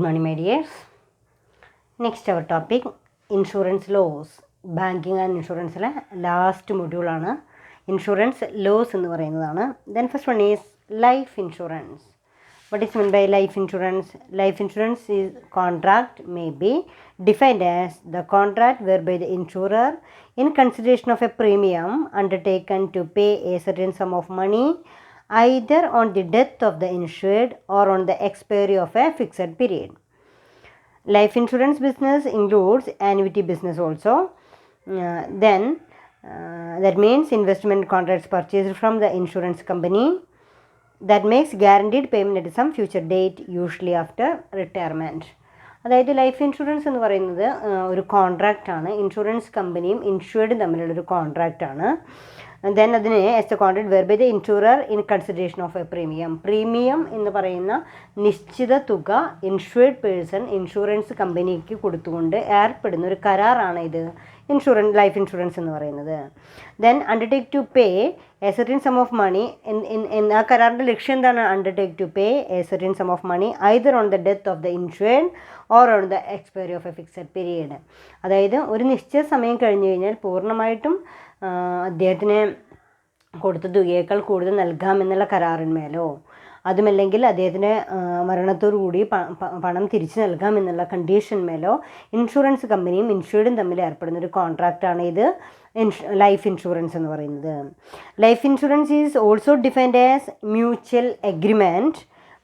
Good morning, my dears. Next, our topic insurance laws. Banking and insurance last module ആണ് insurance loss എന്ന് പറയുന്നതാണ്. Then first one is life insurance. What is meant by life insurance? Life insurance is contract may be defined as the contract whereby the insurer, in consideration of a premium undertaken to pay a certain sum of money either on the death of the insured or on the expiry of a fixed period. Life insurance business includes annuity business also. That means investment contracts purchased from the insurance company that makes guaranteed payment at some future date, usually after retirement. അതായത് life insurance എന്ന് പറയുന്നത് ഒരു കോൺട്രാക്റ്റാണ്. Insurance കമ്പനിയും ഇൻഷുർഡും തമ്മിലുള്ളൊരു കോൺട്രാക്റ്റാണ്. Then അതിന് as a contract whereby the insurer in consideration of a premium എന്ന് പറയുന്ന നിശ്ചിത തുക ഇൻഷുർഡ് പേഴ്സൺ ഇൻഷുറൻസ് കമ്പനിക്ക് കൊടുത്തുകൊണ്ട് ഏർപ്പെടുന്ന ഒരു കരാറാണ് ഇത് ലൈഫ് ഇൻഷുറൻസ് എന്ന് പറയുന്നത്. Then undertake to pay a certain sum of money. ആ കരാറിൻ്റെ ലക്ഷ്യം എന്താണ്? Undertake to pay a certain sum of money either on the death of the insured or on the expiry of a fixed period. അതായത് ഒരു നിശ്ചിത സമയം കഴിഞ്ഞു കഴിഞ്ഞാൽ പൂർണ്ണമായിട്ടും അദ്ദേഹത്തിന് കൊടുത്ത തുകയേക്കാൾ കൂടുതൽ നൽകാമെന്നുള്ള കരാറിന്മേലോ അതുമല്ലെങ്കിൽ അദ്ദേഹത്തിന് മരണത്തോടുകൂടി പണം തിരിച്ചു നൽകാമെന്നുള്ള കണ്ടീഷന്മേലോ ഇൻഷുറൻസ് കമ്പനിയും ഇൻഷുർഡും തമ്മിൽ ഏർപ്പെടുന്ന ഒരു കോൺട്രാക്റ്റാണ് ഇത് ലൈഫ് ഇൻഷുറൻസ് എന്ന് പറയുന്നത്. Life insurance is also defined as mutual agreement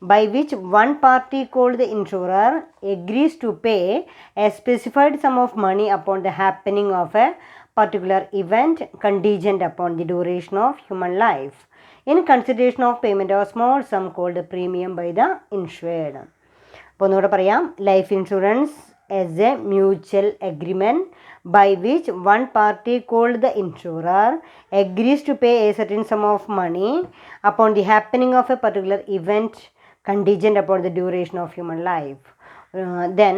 by which one party called the insurer agrees to pay a specified sum of money upon the happening of a particular event contingent upon the duration of human life in consideration of payment of small sum called premium by the insured. അപ്പോൾ ഒന്നുകൂടെ പറയാം. Life insurance as a mutual agreement by which one party called the insurer agrees to pay a certain sum of money upon the happening of a particular event contingent upon the duration of human life. Then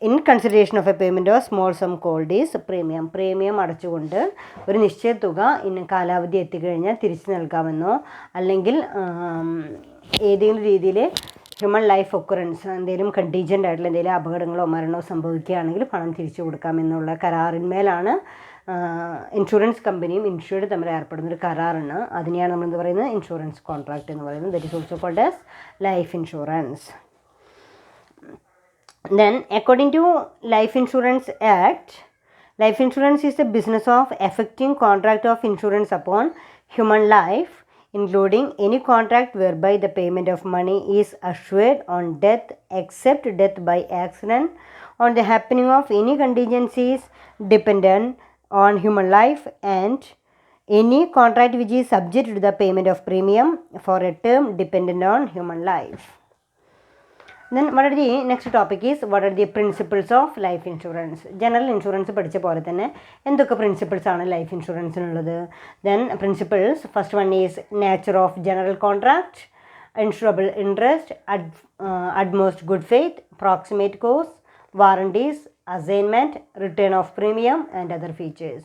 in consideration of a payment of small sum called is premium അടച്ചുകൊണ്ട് ഒരു നിശ്ചിത തുക ഇന്ന് കാലാവധി എത്തിക്കഴിഞ്ഞാൽ തിരിച്ചു നൽകാമെന്നോ അല്ലെങ്കിൽ ഏതെങ്കിലും രീതിയിൽ ഹ്യൂമൻ ലൈഫ് ഒക്കുറൻസ് എന്തെങ്കിലും കണ്ടീജൻ്റ് ആയിട്ടുള്ള എന്തെങ്കിലും അപകടങ്ങളോ മരണമോ സംഭവിക്കുകയാണെങ്കിൽ പണം തിരിച്ചു കൊടുക്കാമെന്നുള്ള കരാറിന്മേലാണ് ഇൻഷുറൻസ് കമ്പനിയും ഇൻഷുർഡ് തമ്മിൽ ഏർപ്പെടുന്ന ഒരു കരാറാണ്. അതിനെയാണ് നമ്മൾ എന്ത് പറയുന്നത്? ഇൻഷുറൻസ് കോൺട്രാക്റ്റ് എന്ന് പറയുന്നത്. That is also called as life insurance. Then according to Life Insurance Act, life insurance is the business of effecting contract of insurance upon human life, including any contract whereby the payment of money is assured on death except death by accident, on the happening of any contingencies dependent on human life, and any contract which is subject to the payment of premium for a term dependent on human life. Then what are the next topic is what are the principles of life insurance. General insurance പഠിച്ച പോലെ തന്നെ എന്തൊക്കെ principles ആണ് life ഇൻഷുറൻസിനുള്ളത്? Then principles, first one is nature of general contract, insurable interest, utmost good faith, proximate cause, warranties, assignment, return of premium and other features.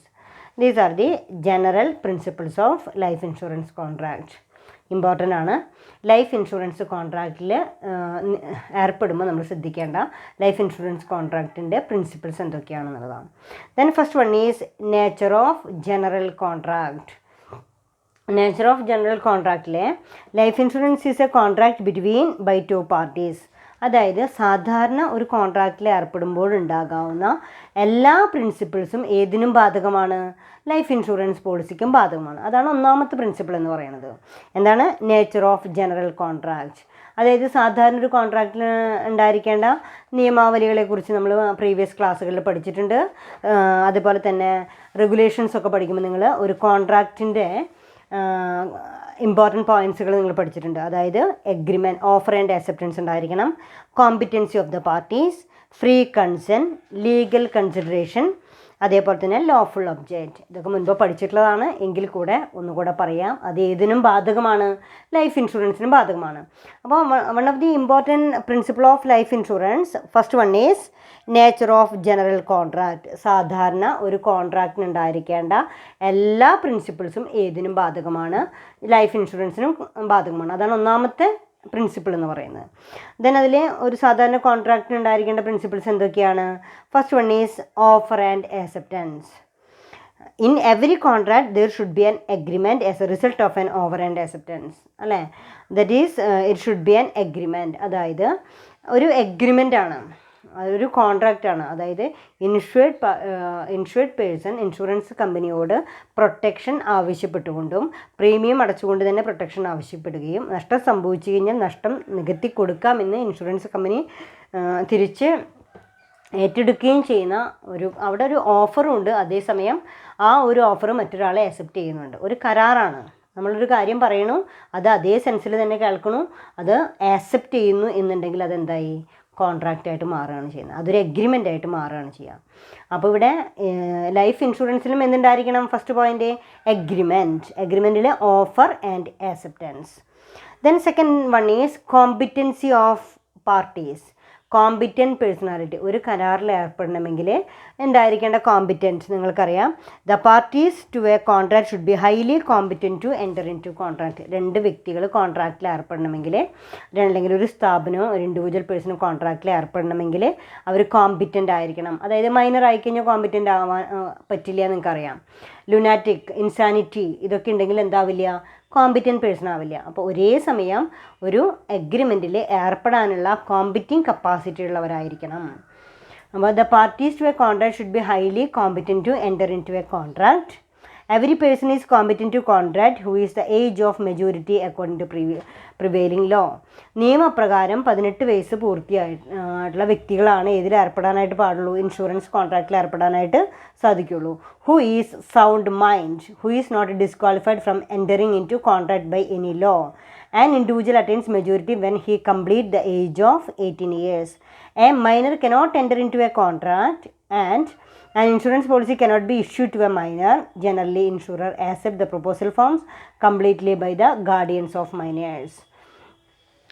These are the general principles of life insurance contract. Important ആണ്. Life insurance കോൺട്രാക്റ്റിൽ ഏർപ്പെടുമ്പോൾ നമ്മൾ ശ്രദ്ധിക്കേണ്ട life insurance കോൺട്രാക്റ്റിൻ്റെ principles എന്തൊക്കെയാണെന്നുള്ളതാണ്. Then first one is nature of general contract. Nature of general കോൺട്രാക്റ്റിലെ life insurance is a contract between by two parties. അതായത് സാധാരണ ഒരു കോൺട്രാക്റ്റിൽ ഏർപ്പെടുമ്പോഴുണ്ടാകാവുന്ന എല്ലാ പ്രിൻസിപ്പിൾസും ഏതിനും ബാധകമാണ്? ലൈഫ് ഇൻഷുറൻസ് പോളിസിക്കും ബാധകമാണ്. അതാണ് ഒന്നാമത്തെ പ്രിൻസിപ്പിൾ എന്ന് പറയുന്നത്. എന്താണ്? Nature of general contract. അതായത് സാധാരണ ഒരു കോൺട്രാക്റ്റിൽ ഉണ്ടായിരിക്കേണ്ട നിയമാവലികളെക്കുറിച്ച് നമ്മൾ പ്രീവിയസ് ക്ലാസ്സുകളിൽ പഠിച്ചിട്ടുണ്ട്. അതുപോലെ തന്നെ റെഗുലേഷൻസൊക്കെ പഠിക്കുമ്പോൾ നിങ്ങൾ ഒരു കോൺട്രാക്റ്റിൻ്റെ ഇമ്പോർട്ടൻറ്റ് പോയിൻറ്റ്സുകൾ നിങ്ങൾ പഠിച്ചിട്ടുണ്ട്. അതായത് എഗ്രിമെൻറ്റ്, ഓഫർ ആൻഡ് അക്സെപ്റ്റൻസ് ഉണ്ടായിരിക്കണം, competency of the parties, free consent, legal consideration, അതേപോലെ തന്നെ ലോഫുൾ ഒബ്ജക്റ്റ്. ഇതൊക്കെ മുൻപ് പഠിച്ചിട്ടുള്ളതാണ്. എങ്കിൽ കൂടെ ഒന്നുകൂടെ പറയാം. അത് ഏതിനും ബാധകമാണ്? ലൈഫ് ഇൻഷുറൻസിനും ബാധകമാണ്. അപ്പോൾ one of the important principle of life insurance, first one is nature of general contract. സാധാരണ ഒരു കോൺട്രാക്റ്റിന് ഉണ്ടായിരിക്കേണ്ട എല്ലാ പ്രിൻസിപ്പിൾസും ഏതിനും ബാധകമാണ്? ലൈഫ് ഇൻഷുറൻസിനും ബാധകമാണ്. അതാണ് ഒന്നാമത്തെ പ്രിൻസിപ്പിൾ എന്ന് പറയുന്നത്. ദെൻ അതിൽ ഒരു സാധാരണ കോൺട്രാക്റ്റിന് ഉണ്ടായിരിക്കേണ്ട പ്രിൻസിപ്പിൾസ് എന്തൊക്കെയാണ്? First one is offer and acceptance. In every contract there should be an agreement as a result of an offer and acceptance, അല്ലേ? That is it should be an agreement. അതായത് ഒരു agreement ആണ്, അതൊരു കോൺട്രാക്റ്റാണ്. അതായത് insured person insurance കമ്പനിയോട് protection ആവശ്യപ്പെട്ടുകൊണ്ടും premium അടച്ചുകൊണ്ട് തന്നെ പ്രൊട്ടക്ഷൻ ആവശ്യപ്പെടുകയും നഷ്ടം സംഭവിച്ചു കഴിഞ്ഞാൽ നഷ്ടം നികത്തി കൊടുക്കാമെന്ന് ഇൻഷുറൻസ് കമ്പനി തിരിച്ച് ഏറ്റെടുക്കുകയും ചെയ്യുന്ന അവിടെ ഒരു ഓഫറും ഉണ്ട്. അതേസമയം ആ ഒരു ഓഫർ മറ്റൊരാളെ അക്സെപ്റ്റ് ചെയ്യുന്നുണ്ട്. ഒരു കരാറാണ്. നമ്മളൊരു കാര്യം പറയണു, അത് അതേ സെൻസിൽ തന്നെ കേൾക്കണു, അത് ആക്സെപ്റ്റ് ചെയ്യുന്നു എന്നുണ്ടെങ്കിൽ അതെന്തായി? കോൺട്രാക്റ്റായിട്ട് മാറുകയാണ് ചെയ്യുന്നത്. അതൊരു എഗ്രിമെൻ്റ് ആയിട്ട് മാറുകയാണ് ചെയ്യുക. അപ്പോൾ ഇവിടെ ലൈഫ് ഇൻഷുറൻസിലും എന്തുണ്ടായിരിക്കണം? First point agreement. എഗ്രിമെൻറ്റിൽ offer and acceptance. Then second one is competency of parties. Competent personality. ഒരു കരാറിൽ ഏർപ്പെടണമെങ്കിൽ ഉണ്ടായിരിക്കേണ്ട കോമ്പിറ്റൻസ് നിങ്ങൾക്കറിയാം. The parties to a contract should be highly competent to enter into contract. രണ്ട് വ്യക്തികൾ കോൺട്രാക്റ്റിൽ ഏർപ്പെടണമെങ്കിൽ, അല്ലെങ്കിൽ ഒരു സ്ഥാപനമോ ഒരു ഇൻഡിവിജ്വൽ പേഴ്സണും കോൺട്രാക്റ്റിൽ ഏർപ്പെടണമെങ്കിൽ അവർ കോമ്പിറ്റൻ്റ് ആയിരിക്കണം. അതായത് മൈനർ ആയിക്കഴിഞ്ഞാൽ കോമ്പിറ്റൻ്റ് ആവാൻ പറ്റില്ല. നിങ്ങൾക്കറിയാം, ലുനാറ്റിക്, ഇൻസാനിറ്റി ഇതൊക്കെ ഉണ്ടെങ്കിൽ എന്താവില്ല? കോമ്പിറ്റൻറ്റ് പേഴ്സൺ ആവില്ല. അപ്പോൾ ഒരേ സമയം ഒരു എഗ്രിമെൻറ്റിൽ ഏർപ്പെടാനുള്ള കോമ്പിറ്റിംഗ് കപ്പാസിറ്റി ഉള്ളവരായിരിക്കണം. അപ്പോൾ the parties to a contract should be highly competent to enter into a contract. Every person is competent to contract who is the age of majority according to prevailing law. നിയമപ്രകാരം 18 വയസ്സ് പൂർത്തിയായിട്ടുള്ള വ്യക്തികളാണ് ഇതിൽ ഏർപ്പെടാനായിട്ട് പാടുള്ളൂ, insurance കോൺട്രാക്റ്റിൽ ഏർപ്പെടാനായിട്ട് സാധിക്കുള്ളൂ. Who is sound mind, who is not disqualified from entering into contract by any law. An individual attains majority when he completes the age of 18 years. A minor cannot enter into a contract and an insurance policy cannot be issued to a minor. Generally, insurer accept the proposal forms completely by the guardians of minors.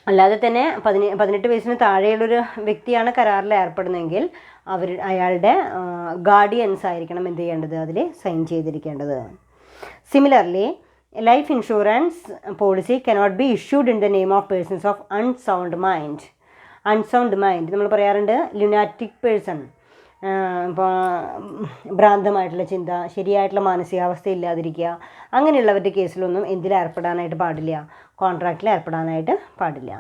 അല്ലാതെ തന്നെ 18 വയസ്സിന് താഴെയുള്ളൊരു വ്യക്തിയാണ് കരാറിൽ ഏർപ്പെടുന്നതെങ്കിൽ അയാളുടെ guardians ആയിരിക്കണം എന്ത് ചെയ്യേണ്ടത്? അതിൽ സൈൻ ചെയ്തിരിക്കേണ്ടത്. Similarly, life insurance policy cannot be issued in the name of persons of unsound mind. Unsound mind നമ്മൾ പറയാറുണ്ട്, ലുനാറ്റിക് പേഴ്സൺ, ഇപ്പോൾ ഭ്രാന്തമായിട്ടുള്ള ചിന്ത, ശരിയായിട്ടുള്ള മാനസികാവസ്ഥ ഇല്ലാതിരിക്കുക, അങ്ങനെയുള്ളവരുടെ കേസിലൊന്നും എന്തിൽ ഏർപ്പെടാനായിട്ട് പാടില്ല? കോൺട്രാക്റ്റിൽ ഏർപ്പെടാനായിട്ട് പാടില്ല.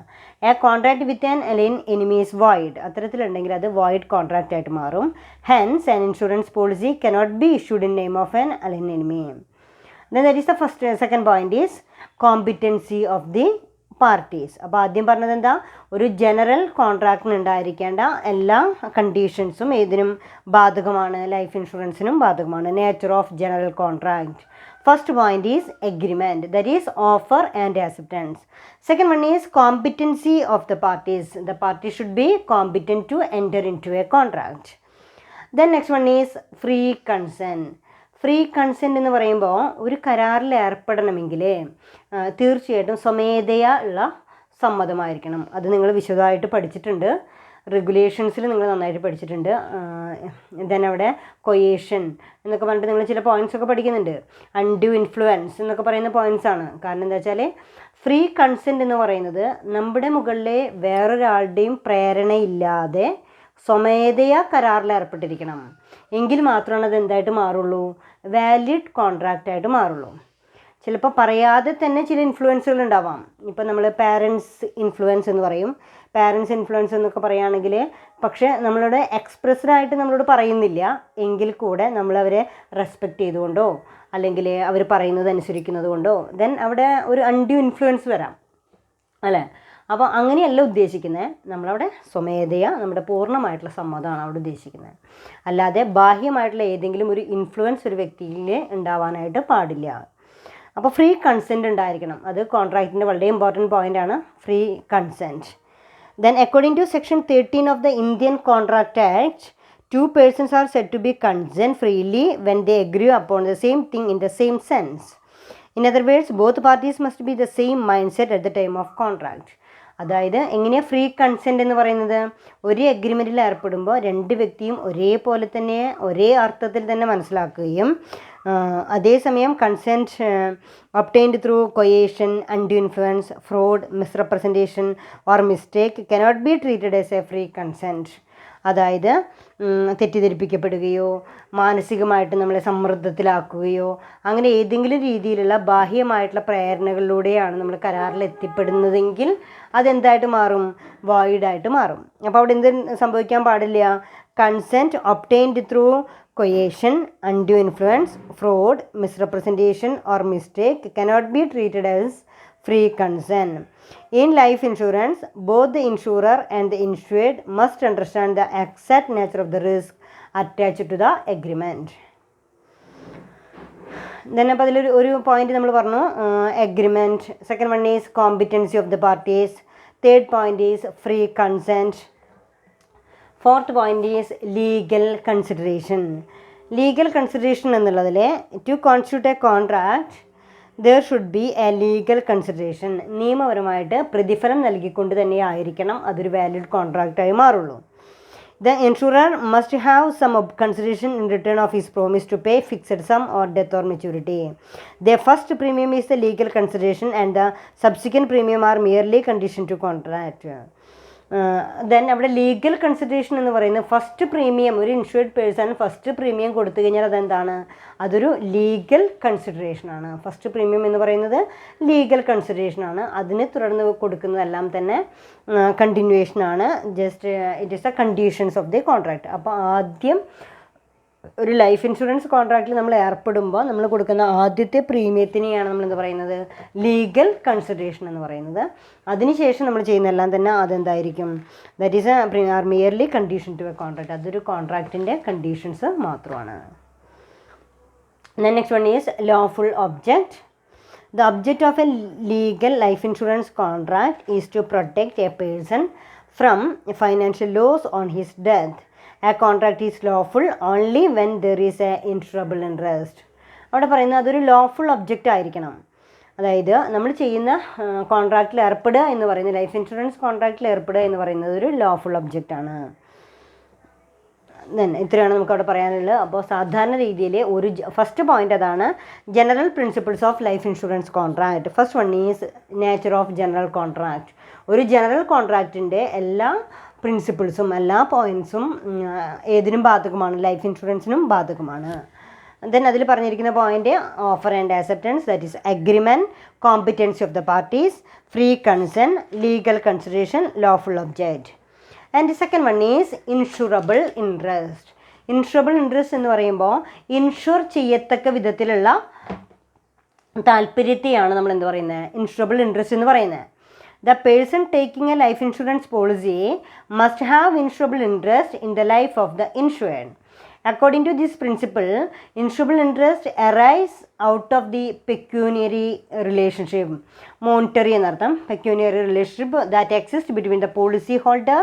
A contract with an alien enemy is void. അത്തരത്തിലുണ്ടെങ്കിൽ അത് വോയിഡ് കോൺട്രാക്റ്റ് ആയിട്ട് മാറും. Hence an insurance policy cannot be issued in name of an alien enemy. Then that is the second point is competency of the parties. അപ്പോൾ ആദ്യം പറഞ്ഞത് എന്താ? ഒരു general കോൺട്രാക്റ്റിന് ഉണ്ടായിരിക്കേണ്ട എല്ലാ കണ്ടീഷൻസും ഏതിനും ബാധകമാണ്? ലൈഫ് ഇൻഷുറൻസിനും ബാധകമാണ്. Nature of general contract. First point is agreement, that is offer and acceptance. Second one is competency of the parties. The party should be competent to enter into a contract. Then next one is free consent. Free consent എന്ന് പറയുമ്പോൾ ഒരു കരാറിൽ ഏർപ്പെടണമെങ്കിൽ തീർച്ചയായിട്ടും സ്വമേധയാ ഉള്ള സമ്മതമായിരിക്കണം. അത് നിങ്ങൾ വിശദമായിട്ട് പഠിച്ചിട്ടുണ്ട്, റെഗുലേഷൻസിൽ നിങ്ങൾ നന്നായിട്ട് പഠിച്ചിട്ടുണ്ട്. ദെൻ അവിടെ കൊയേഷൻ എന്നൊക്കെ പറഞ്ഞിട്ട് നിങ്ങൾ ചില പോയിൻറ്റ്സ് ഒക്കെ പഠിക്കുന്നുണ്ട്. അൺഡ്യൂ ഇൻഫ്ലുവൻസ് എന്നൊക്കെ പറയുന്ന പോയിൻറ്റ്സ് ആണ്. കാരണം എന്താ വെച്ചാൽ ഫ്രീ കൺസെൻറ്റ് എന്ന് പറയുന്നത് നമ്മുടെ മുകളിലെ വേറൊരാളുടെയും പ്രേരണയില്ലാതെ സ്വമേധയാ കരാറിൽ ഏർപ്പെട്ടിരിക്കണം. എങ്കിൽ മാത്രമാണ് അത് എന്തായിട്ട് മാറുള്ളൂ? വാലിഡ് കോൺട്രാക്റ്റായിട്ട് മാറുള്ളൂ. ചിലപ്പോൾ പറയാതെ തന്നെ ചില ഇൻഫ്ലുവൻസുകൾ ഉണ്ടാവാം. ഇപ്പം നമ്മൾ പാരൻസ് ഇൻഫ്ലുവൻസ് എന്ന് പറയും. പാരൻസ് ഇൻഫ്ലുവൻസ് എന്നൊക്കെ പറയുകയാണെങ്കിൽ പക്ഷേ നമ്മളോട് എക്സ്പ്രസ്ഡായിട്ട് നമ്മളോട് പറയുന്നില്ല, എങ്കിൽ കൂടെ നമ്മളവരെ റെസ്പെക്റ്റ് ചെയ്തുകൊണ്ടോ അല്ലെങ്കിൽ അവർ പറയുന്നത് അനുസരിക്കുന്നത് കൊണ്ടോ ദെൻ അവിടെ ഒരു അൺഡ്യൂ ഇൻഫ്ലുവൻസ് വരാം, അല്ലേ? അപ്പോൾ അങ്ങനെയല്ല ഉദ്ദേശിക്കുന്നത്. നമ്മളവിടെ സ്വമേധയാ നമ്മുടെ പൂർണ്ണമായിട്ടുള്ള സമ്മതമാണ് അവിടെ ഉദ്ദേശിക്കുന്നത്. അല്ലാതെ ബാഹ്യമായിട്ടുള്ള ഏതെങ്കിലും ഒരു ഇൻഫ്ലുവൻസ് ഒരു വ്യക്തിയിൽ ഉണ്ടാവാനായിട്ട് പാടില്ല. അപ്പോൾ ഫ്രീ കൺസെൻറ്റ് ഉണ്ടായിരിക്കണം. അത് കോൺട്രാക്റ്റിൻ്റെ വളരെ ഇമ്പോർട്ടൻറ്റ് പോയിൻ്റാണ്, free consent. Then according to section 13 of the Indian contract act, 2 persons are said to be consent freely when they agree upon the same thing in the same sense. In other words, both parties must be the same mindset at the time of contract. അതായത് എങ്ങനെയാണ് free consent എന്ന് പറയുന്നത്? ഒരു അഗ്രിമെൻറ്റിൽ ഏർപ്പെടുമ്പോൾ രണ്ട് വ്യക്തിയും ഒരേപോലെ തന്നെ ഒരേ അർത്ഥത്തിൽ തന്നെ മനസ്സിലാക്കുകയും അതേസമയം consent obtained through കൊയേഷൻ, undue influence, fraud, misrepresentation or mistake cannot be treated as A free consent. അതായത് തെറ്റിദ്ധരിപ്പിക്കപ്പെടുകയോ മാനസികമായിട്ട് നമ്മളെ സമ്മർദ്ദത്തിലാക്കുകയോ അങ്ങനെ ഏതെങ്കിലും രീതിയിലുള്ള ബാഹ്യമായിട്ടുള്ള പ്രേരണകളിലൂടെയാണ് നമ്മൾ കരാറിൽ എത്തിപ്പെടുന്നതെങ്കിൽ അതെന്തായിട്ട് മാറും? വോയിഡായിട്ട് മാറും. അപ്പോൾ അവിടെ എന്ത് സംഭവിക്കാൻ പാടില്ല? Consent obtained through കൊയേഷൻ, undue influence, fraud, misrepresentation or mistake cannot be treated as free consent. In life insurance, both the insurer and the insured must understand the exact nature of the risk attached to the agreement. Then അപ്പോൾ അതിലൊരു point നമ്മൾ പറഞ്ഞു agreement. Second one is competency of the parties. Third point is free consent. Fourth point is legal consideration. Legal consideration എന്നുള്ളതിൽ to constitute a contract there should be a legal consideration. നിയമപരമായിട്ട് പ്രതിഫലം നൽകിക്കൊണ്ട് തന്നെ ആയിരിക്കണം അതൊരു valid കോൺട്രാക്റ്റായി മാറുള്ളൂ. The insurer must have some consideration in return of his promise to pay fixed sum or death or maturity. The first premium is the legal consideration and the subsequent premium are merely condition to contract. Then അവിടെ legal consideration എന്ന് പറയുന്നത് first premium, ഒരു insured person first premium കൊടുത്തു കഴിഞ്ഞാൽ അതെന്താണ്? അതൊരു legal കൺസിഡറേഷനാണ്. First premium എന്ന് പറയുന്നത് ലീഗൽ കൺസിഡറേഷനാണ്. അതിനെ തുടർന്ന് കൊടുക്കുന്നതെല്ലാം തന്നെ കണ്ടിന്യൂവേഷനാണ്. Just it is the conditions of the contract. അപ്പോൾ ആദ്യം ഒരു ലൈഫ് ഇൻഷുറൻസ് കോൺട്രാക്റ്റിൽ നമ്മൾ ഏർപ്പെടുമ്പോൾ നമ്മൾ കൊടുക്കുന്ന ആദ്യത്തെ പ്രീമിയത്തിനെയാണ് നമ്മൾ എന്ത് പറയുന്നത്? ലീഗൽ കൺസിഡറേഷൻ എന്ന് പറയുന്നത്. അതിനുശേഷം നമ്മൾ ചെയ്യുന്നതെല്ലാം തന്നെ അതെന്തായിരിക്കും? That is are merely condition to a contract. അതൊരു കോൺട്രാക്റ്റിൻ്റെ കണ്ടീഷൻസ് മാത്രമാണ്. Next one is lawful object. The object of a legal life insurance contract is to protect a person from financial loss on his death. A contract is lawful only when there is a insurable interest. അവിടെ പറയുന്നത് അതൊരു lawful object ആയിരിക്കണം. അതായത് നമ്മൾ ചെയ്യുന്ന കോൺട്രാക്റ്റിൽ ഏർപ്പെടുക എന്ന് പറയുന്നത്, life insurance കോൺട്രാക്റ്റിൽ ഏർപ്പെടുക എന്ന് പറയുന്നത് ഒരു ലോഫുൾ ഒബ്ജക്റ്റ് ആണ്. ഇത്രയാണ് നമുക്ക് അവിടെ പറയാനുള്ളത്. അപ്പോൾ സാധാരണ രീതിയിൽ ഒരു ഫസ്റ്റ് പോയിന്റ് അതാണ്, general principles of life insurance contract. First one is nature of general contract. ഒരു ജനറൽ കോൺട്രാക്റ്റിൻ്റെ എല്ലാ പ്രിൻസിപ്പിൾസും എല്ലാ പോയിൻറ്റ്സും ഏതിനും ബാധകമാണ്, ലൈഫ് ഇൻഷുറൻസിനും ബാധകമാണ്. ദെൻ അതിൽ പറഞ്ഞിരിക്കുന്ന point offer and acceptance, that is agreement, competency of the parties, free consent, legal consideration, lawful object. And second one is insurable interest. Insurable interest എന്ന് പറയുമ്പോൾ ഇൻഷുർ ചെയ്യത്തക്ക വിധത്തിലുള്ള താല്പര്യത്തെയാണ് നമ്മൾ എന്ത് പറയുന്നത്? ഇൻഷുറബിൾ ഇൻട്രസ്റ്റ് എന്ന് പറയുന്നത്. The person taking a life insurance policy must have insurable interest in the life of the insured. According to this principle, insurable interest arises out of the pecuniary relationship, monetary എന്നർത്ഥം, pecuniary relationship that exists between the policy holder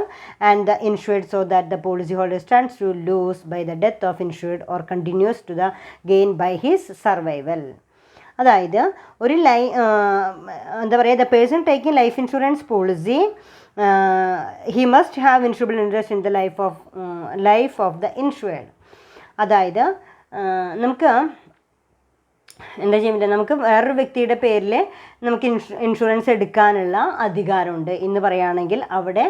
and the insured, so that the policy holder stands to lose by the death of insured or continues to the gain by his survival. അതായത് ഒരു എന്താ പറയുക, the person taking life insurance policy he must have insurable interest in the life of the insured. അതായത് നമുക്ക് എന്താ ചെയ്യാൻ പറ്റില്ല, നമുക്ക് വേറൊരു വ്യക്തിയുടെ പേരിൽ നമുക്ക് ഇൻഷുറൻസ് എടുക്കാനുള്ള അധികാരമുണ്ട് എന്ന് പറയുകയാണെങ്കിൽ അവിടെ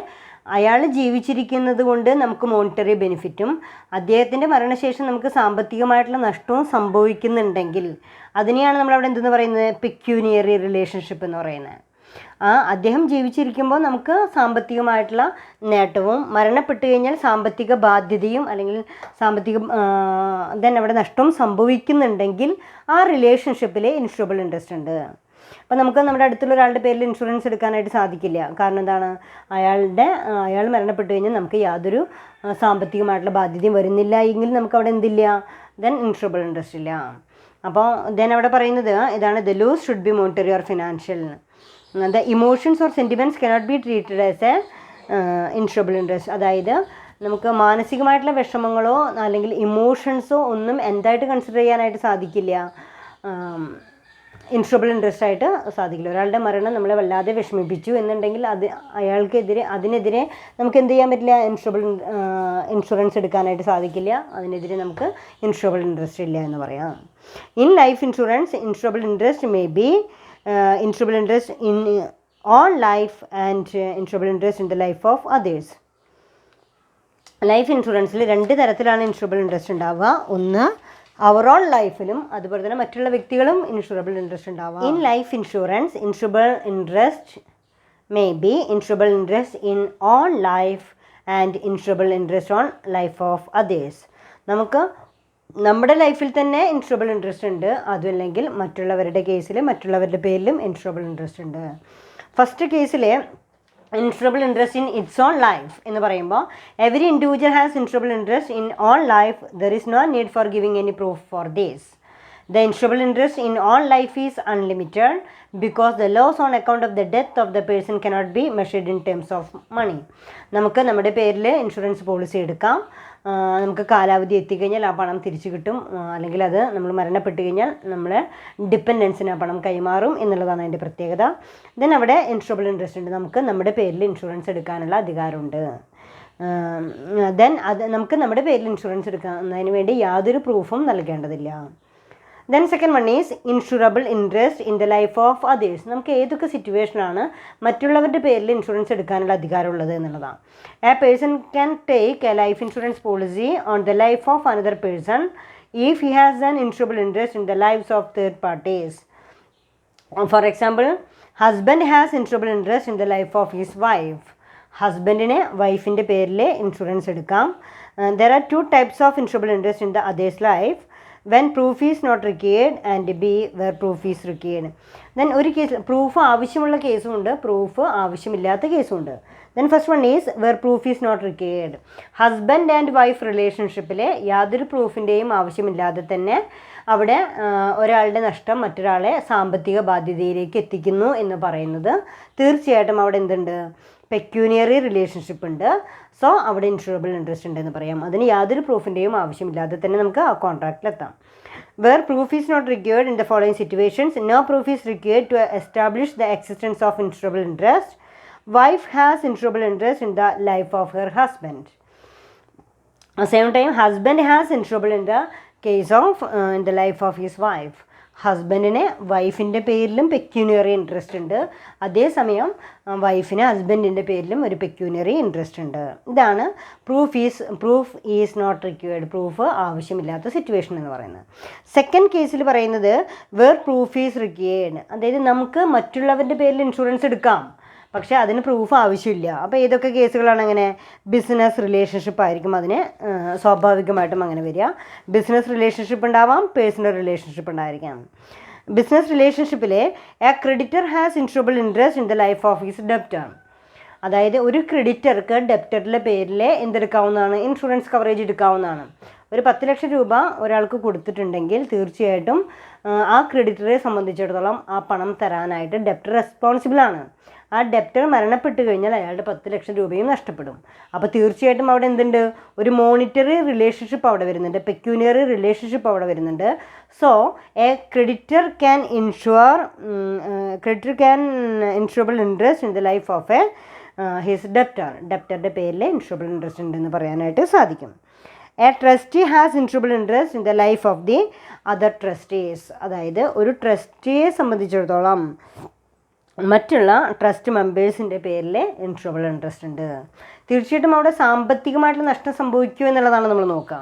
അയാൾ ജീവിച്ചിരിക്കുന്നത് കൊണ്ട് നമുക്ക് മോണിറ്ററി ബെനിഫിറ്റും അദ്ദേഹത്തിൻ്റെ മരണശേഷം നമുക്ക് സാമ്പത്തികമായിട്ടുള്ള നഷ്ടവും സംഭവിക്കുന്നുണ്ടെങ്കിൽ അതിനെയാണ് നമ്മളവിടെ എന്തെന്ന് പറയുന്നത്? പെക്യൂനിയറി റിലേഷൻഷിപ്പ് എന്ന് പറയുന്നത്. അദ്ദേഹം ജീവിച്ചിരിക്കുമ്പോൾ നമുക്ക് സാമ്പത്തികമായിട്ടുള്ള നേട്ടവും മരണപ്പെട്ട് കഴിഞ്ഞാൽ സാമ്പത്തിക ബാധ്യതയും അല്ലെങ്കിൽ അവിടെ നഷ്ടവും സംഭവിക്കുന്നുണ്ടെങ്കിൽ ആ റിലേഷൻഷിപ്പിൽ ഇൻഷുറബിൾ ഇൻട്രസ്റ്റ് ഉണ്ട്. അപ്പോൾ നമുക്ക് നമ്മുടെ അടുത്തുള്ള ഒരാളുടെ പേരിൽ ഇൻഷുറൻസ് എടുക്കാനായിട്ട് സാധിക്കില്ല. കാരണം എന്താണ്? അയാൾ മരണപ്പെട്ട് കഴിഞ്ഞാൽ നമുക്ക് യാതൊരു സാമ്പത്തികമായിട്ടുള്ള ബാധ്യതയും വരുന്നില്ല എങ്കിൽ നമുക്ക് അവിടെ എന്തില്ല? ദെൻ ഇൻഷുറബിൾ ഇൻട്രസ്റ്റ് ഇല്ല. അപ്പോൾ ദെൻ അവിടെ പറയുന്നത് ഇതാണ്, the loss should be monetary or financial. The emotions or sentiments cannot be treated as a insurable interest. അതായത് നമുക്ക് മാനസികമായിട്ടുള്ള വിഷമങ്ങളോ അല്ലെങ്കിൽ ഇമോഷൻസോ ഒന്നും എന്തായിട്ട് കൺസിഡർ ചെയ്യാനായിട്ട് സാധിക്കില്ല, ഇൻഷുറബിൾ ഇൻട്രസ്റ്റ് ആയിട്ട് സാധിക്കില്ല. ഒരാളുടെ മരണം നമ്മളെ വല്ലാതെ വിഷമിപ്പിച്ചു എന്നുണ്ടെങ്കിൽ അതിനെതിരെ നമുക്ക് എന്ത് ചെയ്യാൻ പറ്റില്ല, ഇൻഷുറൻസ് എടുക്കാനായിട്ട് സാധിക്കില്ല. അതിനെതിരെ നമുക്ക് ഇൻഷുറബിൾ ഇൻട്രസ്റ്റ് ഇല്ല എന്ന് പറയാം. In life insurance insurable interest may be insurable interest in own life and insurable interest in the life of others. Life ഇൻഷുറൻസിൽ 2 തരത്തിലാണ് ഇൻഷുറബിൾ ഇൻട്രസ്റ്റ് ഉണ്ടാവുക. ഒന്ന് അവർ ഓൺ ലൈഫിലും അതുപോലെ തന്നെ മറ്റുള്ള വ്യക്തികളും ഇൻഷുറബിൾ ഇൻട്രസ്റ്റ് ഉണ്ടാവുക. In life insurance insurable interest may be insurable interest in own life and insurable interest on life of others. നമുക്ക് നമ്മുടെ ലൈഫിൽ തന്നെ ഇൻഷുറബിൾ ഇൻട്രസ്റ്റ് ഉണ്ട്, അതുമല്ലെങ്കിൽ മറ്റുള്ളവരുടെ കേസിൽ മറ്റുള്ളവരുടെ പേരിലും ഇൻഷുറബിൾ ഇൻട്രസ്റ്റ് ഉണ്ട്. ഫസ്റ്റ് കേസിൽ insurable interest in its own life എന്ന് പറയുമ്പോൾ every individual has insurable interest in own life. There is no need for giving any proof for this. The insurable interest in all life is unlimited because the loss on account of the death of the person cannot be measured in terms of money. നമുക്ക് നമ്മുടെ പേരിൽ insurance policy എടുക്കാം. നമുക്ക് കാലാവധി എത്തിക്കഴിഞ്ഞാൽ ആ പണം തിരിച്ചു കിട്ടും, അല്ലെങ്കിൽ അത് നമ്മൾ മരണപ്പെട്ട് കഴിഞ്ഞാൽ നമ്മളെ ഡിപ്പെൻഡൻസിന് ആ പണം കൈമാറും എന്നുള്ളതാണ് അതിൻ്റെ പ്രത്യേകത. ദെൻ അവിടെ ഇൻഷുറബിൾ ഇൻട്രസ്റ്റ് ഉണ്ട്, നമുക്ക് നമ്മുടെ പേരിൽ ഇൻഷുറൻസ് എടുക്കാനുള്ള അധികാരമുണ്ട്. ദെൻ അത് നമുക്ക് നമ്മുടെ പേരിൽ ഇൻഷുറൻസ് എടുക്കുന്നതിന് വേണ്ടി യാതൊരു പ്രൂഫും നൽകേണ്ടതില്ല. Then second one is insurable interest in the life of others. നമുക്ക് ഏതൊക്കെ സിറ്റുവേഷനാണ് മറ്റുള്ളവരുടെ പേരിൽ ഇൻഷുറൻസ് എടുക്കാനുള്ള അധികാരമുള്ളത് എന്നുള്ളതാണ്. A person can take a life insurance policy on the life of another person if he has an insurable interest in the lifes of third parties. For example, husband has insurable interest in the life of his wife. ഹസ്ബൻഡിന് വൈഫിൻ്റെ പേരിൽ insurance എടുക്കാം. There are 2 types of insurable interest in the other's life. when proof is not required and B where proof is required. then ഒരു case proof ആവശ്യമുള്ള കേസും ഉണ്ട്, proof ആവശ്യമില്ലാത്ത കേസും ഉണ്ട്. then first one is where proof is not required. Husband and wife റിലേഷൻഷിപ്പിൽ യാതൊരു പ്രൂഫിൻ്റെയും ആവശ്യമില്ലാതെ തന്നെ അവിടെ ഒരാളുടെ നഷ്ടം മറ്റൊരാളെ സാമ്പത്തിക ബാധ്യതയിലേക്ക് എത്തിക്കുന്നു എന്ന് പറയുന്നത് തീർച്ചയായിട്ടും അവിടെ എന്തുണ്ട്, പെക്യൂനിയറി റിലേഷൻഷിപ്പ് ഉണ്ട്. സോ അവിടെ ഇൻഷുറബിൾ ഇൻട്രസ്റ്റ് ഉണ്ടെന്ന് പറയാം. അതിന് യാതൊരു പ്രൂഫിൻ്റെയും ആവശ്യമില്ലാതെ തന്നെ നമുക്ക് ആ കോൺട്രാക്റ്റിലെത്താം. Where proof is not required in the following situations. No proof is required to establish the existence of insurable interest. Wife has insurable interest in the life of her husband. Same time husband has insurable in the case of in the life of his wife. ഹസ്ബൻഡിന് വൈഫിൻ്റെ പേരിലും പെക്യൂനിയറി interest ഉണ്ട്, അതേസമയം വൈഫിന് ഹസ്ബൻഡിൻ്റെ പേരിലും ഒരു പെക്യൂനിയറി interest ഉണ്ട്. ഇതാണ് proof is not required, proof ആവശ്യമില്ലാത്ത സിറ്റുവേഷൻ എന്ന് പറയുന്നത്. സെക്കൻഡ് കേസിൽ പറയുന്നത് വേർ പ്രൂഫ് ഈസ് റിക്വയർഡ്, അതായത് നമുക്ക് മറ്റുള്ളവരുടെ പേരിൽ ഇൻഷുറൻസ് എടുക്കാം, പക്ഷേ അതിന് പ്രൂഫ് ആവശ്യമില്ല. അപ്പോൾ ഏതൊക്കെ കേസുകളാണ് അങ്ങനെ? ബിസിനസ് റിലേഷൻഷിപ്പ് ആയിരിക്കും അതിന് സ്വാഭാവികമായിട്ടും അങ്ങനെ വരിക. ബിസിനസ് റിലേഷൻഷിപ്പ് ഉണ്ടാവാം, പേഴ്സണൽ റിലേഷൻഷിപ്പ് ഉണ്ടായിരിക്കാം. ബിസിനസ് റിലേഷൻഷിപ്പിലെ a creditor has insurable interest in the life of his debtor. അതായത് ഒരു ക്രെഡിറ്റർക്ക് ഡെപ്റ്ററിൻ്റെ പേരിൽ എന്തെടുക്കാവുന്നതാണ്? ഇൻഷുറൻസ് കവറേജ് എടുക്കാവുന്നതാണ്. ഒരു 10 ലക്ഷം രൂപ ഒരാൾക്ക് കൊടുത്തിട്ടുണ്ടെങ്കിൽ തീർച്ചയായിട്ടും ആ ക്രെഡിറ്ററെ സംബന്ധിച്ചിടത്തോളം ആ പണം തരാനായിട്ട് ഡെപ്റ്റർ റെസ്പോൺസിബിളാണ്. ആ ഡെപ്റ്റർ മരണപ്പെട്ട് കഴിഞ്ഞാൽ അയാളുടെ 10 ലക്ഷം രൂപയും നഷ്ടപ്പെടും. അപ്പോൾ തീർച്ചയായിട്ടും അവിടെ എന്തുണ്ട്? ഒരു മോണിറ്ററി റിലേഷൻഷിപ്പ് അവിടെ വരുന്നുണ്ട്, പെക്യൂനിയറി റിലേഷൻഷിപ്പ് അവിടെ വരുന്നുണ്ട്. So a creditor can insurable interest in the life of his debtor. ഡെപ്റ്ററുടെ പേരിൽ ഇൻഷുറബിൾ ഇൻട്രസ്റ്റ് ഉണ്ടെന്ന് പറയാനായിട്ട് സാധിക്കും. A trustee has insurable interest in the life of the other trustees. അതായത് ഒരു ട്രസ്റ്റിയെ സംബന്ധിച്ചിടത്തോളം മറ്റുള്ള ട്രസ്റ്റ് മെമ്പേഴ്സിൻ്റെ പേരിൽ ഇൻഷുറബിൾ ഇൻട്രസ്റ്റ് ഉണ്ട്. തീർച്ചയായിട്ടും അവിടെ സാമ്പത്തികമായിട്ടുള്ള നഷ്ടം സംഭവിക്കുമോ എന്നുള്ളതാണ് നമ്മൾ നോക്കുക.